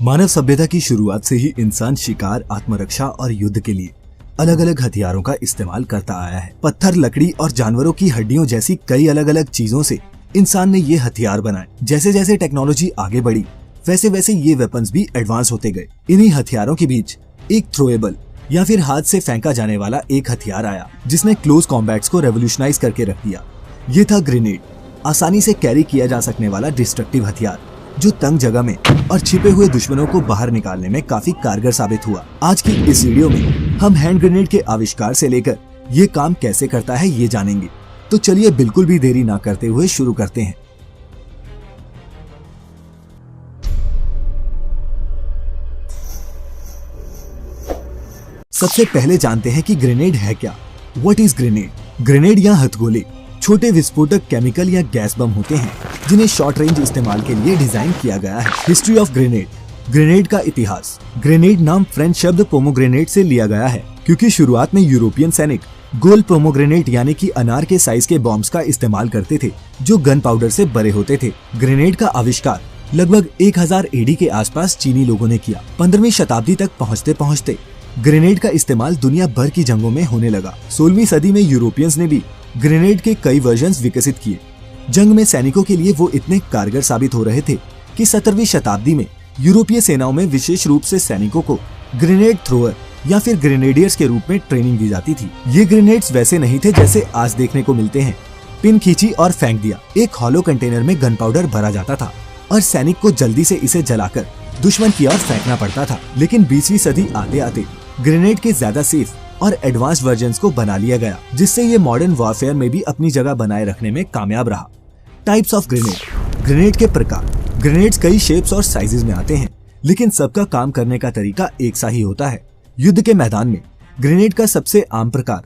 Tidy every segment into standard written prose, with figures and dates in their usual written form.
मानव सभ्यता की शुरुआत से ही इंसान शिकार, आत्मरक्षा और युद्ध के लिए अलग अलग हथियारों का इस्तेमाल करता आया है। पत्थर, लकड़ी और जानवरों की हड्डियों जैसी कई अलग अलग चीजों से इंसान ने ये हथियार बनाए। जैसे जैसे टेक्नोलॉजी आगे बढ़ी वैसे वैसे ये वेपन्स भी एडवांस होते गए। इन्हीं हथियारों के बीच एक थ्रोएबल या फिर हाथ से फेंका जाने वाला एक हथियार आया जिसने क्लोज कॉम्बैट्स को रेवोल्यूशनाइज करके रख दिया। ये था ग्रेनेड, आसानी से कैरी किया जा सकने वाला डिस्ट्रक्टिव हथियार जो तंग जगह में और छिपे हुए दुश्मनों को बाहर निकालने में काफी कारगर साबित हुआ। आज की इस वीडियो में हम हैंड ग्रेनेड के आविष्कार से लेकर ये काम कैसे करता है ये जानेंगे। तो चलिए बिल्कुल भी देरी ना करते हुए शुरू करते हैं। सबसे पहले जानते हैं कि ग्रेनेड है क्या। What is grenade? ग्रेनेड या हथगोले छोटे विस्फोटक केमिकल या गैस बम होते हैं जिन्हें शॉर्ट रेंज इस्तेमाल के लिए डिजाइन किया गया है। History of grenade. ग्रेनेड का इतिहास। ग्रेनेड नाम फ्रेंच शब्द पोमोग्रेनेट से लिया गया है क्योंकि शुरुआत में यूरोपियन सैनिक गोल पोमोग्रेनेट यानी कि अनार के साइज के बॉम्ब्स का इस्तेमाल करते थे जो गन पाउडर से बड़े होते थे। ग्रेनेड का आविष्कार लगभग 1000 एडी के आसपास चीनी लोगों ने किया। 15वीं शताब्दी तक पहुँचते पहुँचते ग्रेनेड का इस्तेमाल दुनिया भर की जंगों में होने लगा। 16वीं सदी में यूरोपियंस ने भी ग्रेनेड के कई वर्जन्स विकसित किए। जंग में सैनिकों के लिए वो इतने कारगर साबित हो रहे थे कि 17वीं शताब्दी में यूरोपीय सेनाओं में विशेष रूप से सैनिकों को ग्रेनेड थ्रोअर या फिर ग्रेनेडियर्स के रूप में ट्रेनिंग दी जाती थी। ये ग्रेनेड्स वैसे नहीं थे जैसे आज देखने को मिलते हैं। पिन खींची और फेंक दिया। एक हॉलो कंटेनर में गन पाउडर भरा जाता था और सैनिक को जल्दी से इसे जलाकर दुश्मन की ओर फेंकना पड़ता था। लेकिन 20वीं सदी आते आते ग्रेनेड के ज्यादा सेफ और एडवांस वर्जन्स को बना लिया गया जिससे ये मॉडर्न वॉरफेयर में भी अपनी जगह बनाए रखने में कामयाब रहा। Types of grenade. ग्रेनेड के प्रकार। ग्रेनेड्स कई शेप्स और साइजेस में आते हैं लेकिन सबका काम करने का तरीका एक सा ही होता है। युद्ध के मैदान में ग्रेनेड का सबसे आम प्रकार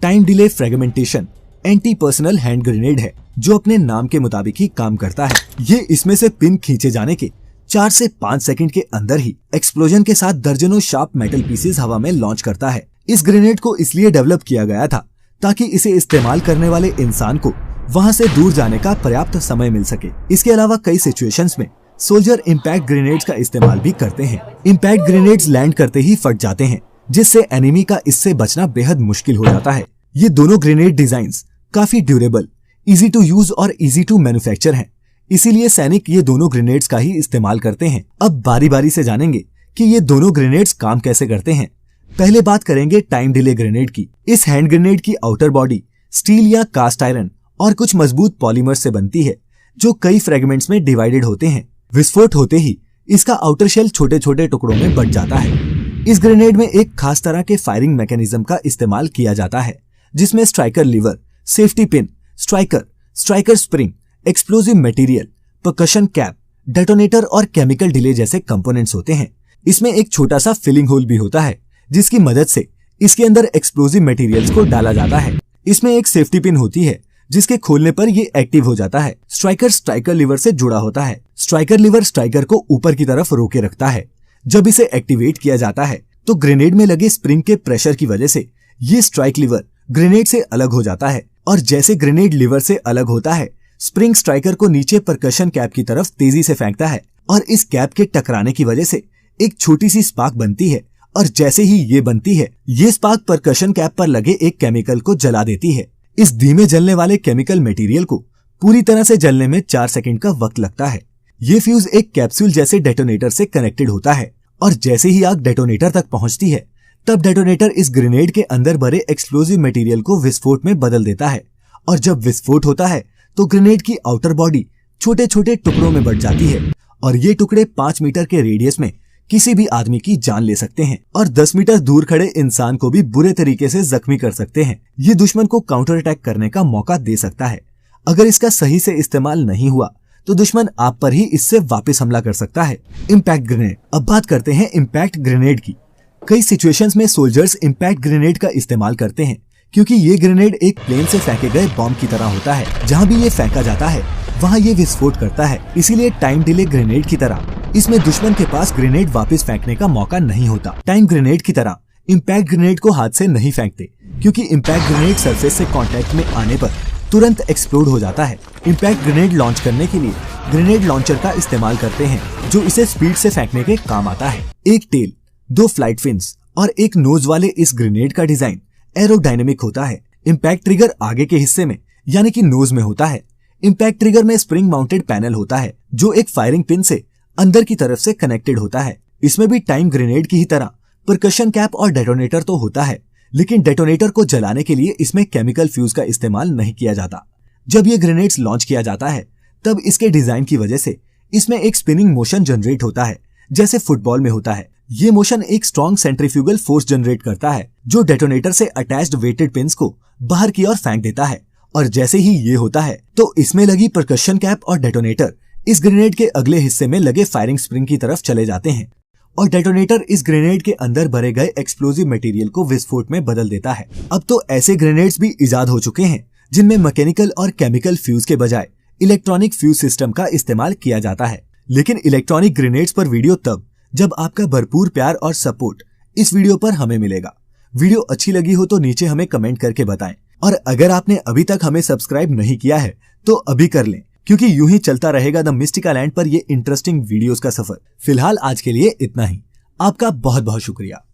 time delay fragmentation anti personal hand grenade है जो अपने नाम के मुताबिक ही काम करता है। ये इसमें से पिन खींचे जाने के 4 से 5 सेकंड के अंदर ही एक्सप्लोजन के साथ दर्जनों शार्प मेटल पीसेस हवा में लॉन्च करता है। इस ग्रेनेड को इसलिए डेवलप किया गया था ताकि इसे इस्तेमाल करने वाले इंसान को वहां से दूर जाने का पर्याप्त समय मिल सके। इसके अलावा कई सिचुएशंस में सोल्जर इम्पैक्ट ग्रेनेड्स का इस्तेमाल भी करते हैं। इम्पैक्ट ग्रेनेड्स लैंड करते ही फट जाते हैं जिससे एनिमी का इससे बचना बेहद मुश्किल हो जाता है। ये दोनों ग्रेनेड डिजाइन्स काफी ड्यूरेबल, इजी टू यूज और इजी टू मैन्युफैक्चर हैं। इसीलिए सैनिक ये दोनों ग्रेनेड्स का ही इस्तेमाल करते हैं। अब बारी बारी से जानेंगे कि ये दोनों ग्रेनेड्स काम कैसे करते हैं। पहले बात करेंगे टाइम डिले ग्रेनेड की। इस हैंड ग्रेनेड की आउटर बॉडी स्टील या कास्ट आयरन और कुछ मजबूत पॉलीमर से बनती है जो कई फ्रेगमेंट्स में डिवाइडेड होते हैं। विस्फोट होते ही इसका आउटर शेल छोटे छोटे टुकड़ों में बंट जाता है। इस ग्रेनेड में एक खास तरह के फायरिंग मैकेनिज्म का इस्तेमाल किया जाता है जिसमें striker lever, safety pin, striker spring, explosive material, percussion cap, detonator और केमिकल डिले जैसे कंपोनेंट्स होते हैं। इसमें एक छोटा सा फिलिंग होल भी होता है जिसकी मदद से इसके अंदर एक्सप्लोजिव मटेरियल्स को डाला जाता है। इसमें एक सेफ्टी पिन होती है जिसके खोलने पर ये एक्टिव हो जाता है। स्ट्राइकर लीवर से जुड़ा होता है। स्ट्राइकर लीवर स्ट्राइकर को ऊपर की तरफ रोके रखता है। जब इसे एक्टिवेट किया जाता है तो ग्रेनेड में लगे स्प्रिंग के प्रेशर की वजह से ये स्ट्राइक लीवर ग्रेनेड से अलग हो जाता है और जैसे ग्रेनेड लीवर से अलग होता है स्प्रिंग स्ट्राइकर को नीचे परकशन कैप की तरफ तेजी से फेंकता है और इस कैप के टकराने की वजह से एक छोटी सी स्पार्क बनती है और जैसे ही ये बनती है ये स्पार्क परकशन कैप पर लगे एक केमिकल को जला देती है। इस धीमे जलने वाले केमिकल मटेरियल को पूरी तरह से जलने में 4 सेकंड का वक्त लगता है। ये फ्यूज एक कैप्सूल जैसे डेटोनेटर से कनेक्टेड होता है और जैसे ही आग डेटोनेटर तक पहुंचती है तब डेटोनेटर इस ग्रेनेड के अंदर भरे एक्सप्लोजिव मटेरियल को विस्फोट में बदल देता है और जब विस्फोट होता है तो ग्रेनेड की आउटर बॉडी छोटे छोटे टुकड़ों में बंट जाती है और ये टुकड़े 5 मीटर के रेडियस में किसी भी आदमी की जान ले सकते हैं और 10 मीटर दूर खड़े इंसान को भी बुरे तरीके से जख्मी कर सकते हैं। ये दुश्मन को काउंटर अटैक करने का मौका दे सकता है। अगर इसका सही से इस्तेमाल नहीं हुआ तो दुश्मन आप पर ही इससे वापस हमला कर सकता है। Impact grenade. अब बात करते हैं इम्पैक्ट ग्रेनेड की। कई सिचुएशंस में सोल्जर्स इम्पैक्ट ग्रेनेड का इस्तेमाल करते हैं क्योंकि ये ग्रेनेड एक प्लेन से फेंके गए बॉम्ब की तरह होता है। जहाँ भी ये फेंका जाता है वहाँ ये विस्फोट करता है। इसीलिए टाइम डिले ग्रेनेड की तरह इसमें दुश्मन के पास ग्रेनेड वापस फेंकने का मौका नहीं होता। टाइम ग्रेनेड की तरह इम्पैक्ट ग्रेनेड को हाथ से नहीं फेंकते क्योंकि इम्पैक्ट ग्रेनेड सरफेस से कांटेक्ट में आने पर तुरंत एक्सप्लोड हो जाता है। इम्पैक्ट ग्रेनेड लॉन्च करने के लिए ग्रेनेड लॉन्चर का इस्तेमाल करते हैं जो इसे स्पीड से फेंकने के काम आता है। एक टेल, 2 फ्लाइट फिन्स और एक नोज वाले इस ग्रेनेड का डिजाइन एरोडायनेमिक होता है। इम्पैक्ट ट्रिगर आगे के हिस्से में यानी कि नोज में होता है। इम्पैक्ट ट्रिगर में स्प्रिंग माउंटेड पैनल होता है जो एक फायरिंग पिन से अंदर की तरफ से कनेक्टेड होता है। इसमें भी टाइम ग्रेनेड की ही तरह परकशन कैप और डेटोनेटर तो होता है, लेकिन डेटोनेटर को जलाने के लिए इसमें केमिकल फ्यूज का इस्तेमाल नहीं किया जाता। जब ये ग्रेनेड्स लॉन्च किया जाता है तब इसके डिजाइन की वजह से इसमें एक स्पिनिंग मोशन जनरेट होता है जैसे फुटबॉल में होता है। ये मोशन एक स्ट्रॉन्ग सेंट्रीफ्यूगल फोर्स जनरेट करता है जो डेटोनेटर से अटैच्ड वेटेड पिन्स को बाहर की ओर फेंक देता है। और जैसे ही ये होता है तो इसमें लगी परकशन कैप और डेटोनेटर इस ग्रेनेड के अगले हिस्से में लगे फायरिंग स्प्रिंग की तरफ चले जाते हैं और डेटोनेटर इस ग्रेनेड के अंदर भरे गए एक्सप्लोजिव मटेरियल को विस्फोट में बदल देता है। अब तो ऐसे ग्रेनेड्स भी इजाद हो चुके हैं जिनमें मैकेनिकल और केमिकल फ्यूज के बजाय इलेक्ट्रॉनिक फ्यूज सिस्टम का इस्तेमाल किया जाता है। लेकिन इलेक्ट्रॉनिक ग्रेनेड्स पर वीडियो तब जब आपका भरपूर प्यार और सपोर्ट इस वीडियो पर हमें मिलेगा। वीडियो अच्छी लगी हो तो नीचे हमें कमेंट करके बताएं और अगर आपने अभी तक हमें सब्सक्राइब नहीं किया है तो अभी कर लें, क्योंकि यूं ही चलता रहेगा द मिस्टिका लैंड पर ये इंटरेस्टिंग वीडियोस का सफर। फिलहाल आज के लिए इतना ही। आपका बहुत बहुत शुक्रिया।